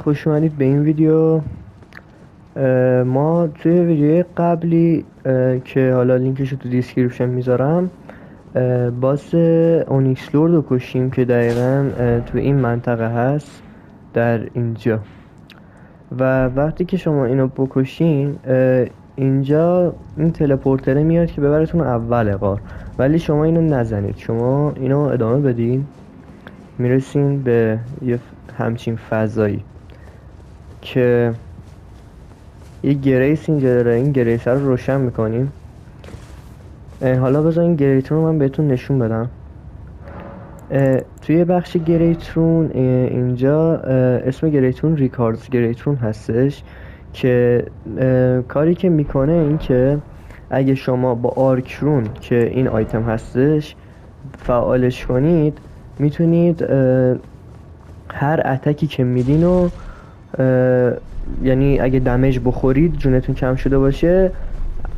خوش اومدید به این ویدیو. ما توی ویدیوی قبلی که حالا لینکش رو تو دیسکریپشن میذارم باس اونیکس لورد رو کشیم که دقیقا تو این منطقه هست در اینجا. و وقتی که شما اینو بکشین اینجا این تلپورتره میاد که ببرتون اول غار، ولی شما اینو نزنید، شما اینو ادامه بدین میرسین به یه همچین فضایی که یه گریس اینجا داره. این گریس رو روشن میکنیم. حالا بذار این گریتون رو من بهتون نشون بدم. توی بخش گریتون اینجا اسم گریتون ریکاردز گریتون هستش که کاری که میکنه این که اگه شما با آرکرون که این آیتم هستش فعالش کنید میتونید هر اتکی که میدین و یعنی اگه دمیج بخورید جونتون کم شده باشه،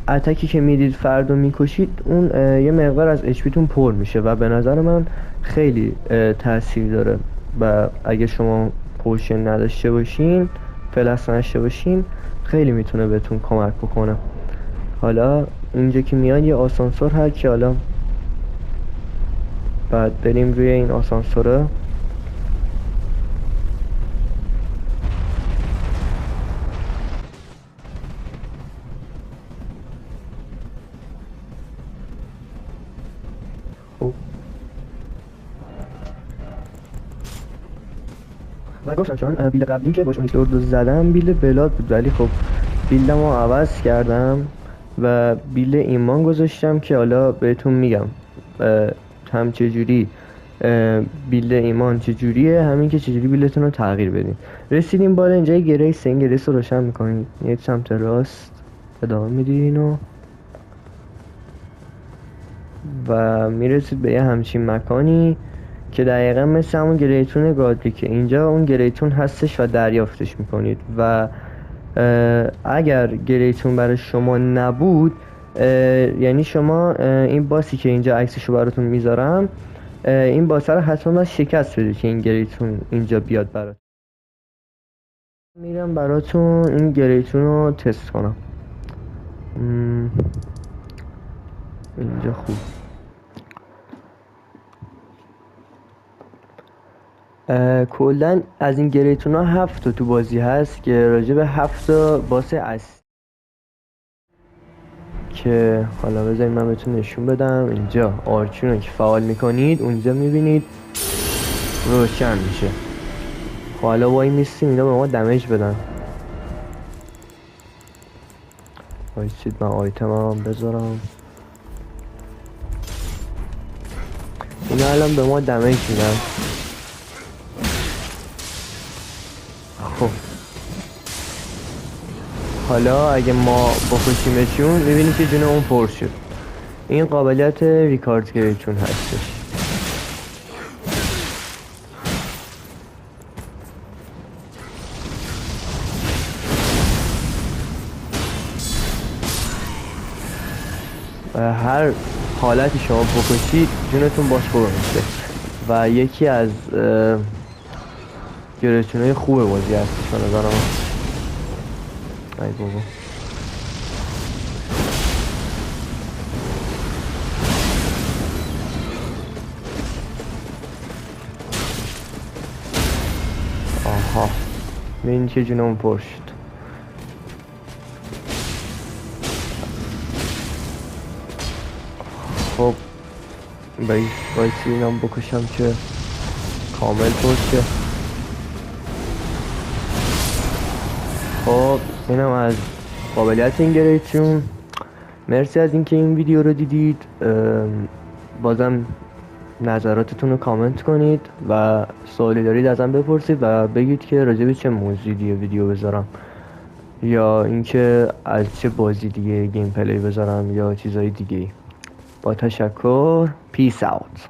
اتکی که میدید فردو میکشید اون یه مقدار از اچ پیتون پر میشه و به نظر من خیلی تاثیر داره. و اگه شما پوشن نداشته باشین، پلاس نداشته باشین، خیلی میتونه بهتون کمک بکنه. حالا اینجا که میاد یه آسانسور هست که حالا بعد بریم روی این آسانسوره. و گفتم چون بیل قبلی که باش اونیکس لورد رو زدم بیل بلاد بود، ولی خب بیلدم رو عوض کردم و بیل ایمان گذاشتم که حالا بهتون میگم هم چجوری بیل ایمان چجوریه، همین که چجوری بیلتون رو تغییر بدین. رسیدیم بالا اینجا گریس، این گریس رو روشن میکنید، یک سمت راست ادامه میدین و میرسید به یه همچین مکانی که دقیقا مثل همون گریتون گادری که اینجا اون گریتون هستش و دریافتش میکنید. و اگر گریتون برای شما نبود، یعنی شما این باسی که اینجا عکسشو براتون میذارم، این باس رو حتما شکست بدید که این گریتون اینجا بیاد براتون. میرم براتون این گریتون رو تست کنم. اینجا خوب. کلا از این گریتون ها 7 تو بازی هست که راجع به 7 باس اصلی که حالا بذارید من بهتون نشون بدم. اینجا آرچون رو که فعال میکنید اونجا میبینید روشن میشه. خب حالا وای میستیم اینا به ما دمیج بدن. وایسید من آیتم هم بذارم. اینا الان به ما دمیج میدن. خب حالا اگه ما بکشیمشون میبینید که جون اون پر شد. این قابلیت ریکارد گریتون هستش. هر حالتی شما بکشید جونتون باش پر میشه و یکی از گریتونای خوب بازی هستش به نظر من. ای بابا آها ببین که جونمون پر شد. خب بایستی اینم بکشم که کامل پر شه. خب اینم از قابلیت این گریتون. مرسی از اینکه این ویدیو رو دیدید. بازم نظراتتون رو کامنت کنید و سوالی دارید ازم بپرسید و بگید که راجع به چه موضوعی ویدیو بذارم یا اینکه از چه بازی دیگه گیم پلی بذارم یا چیزای دیگه. با تشکر. پیس اوت.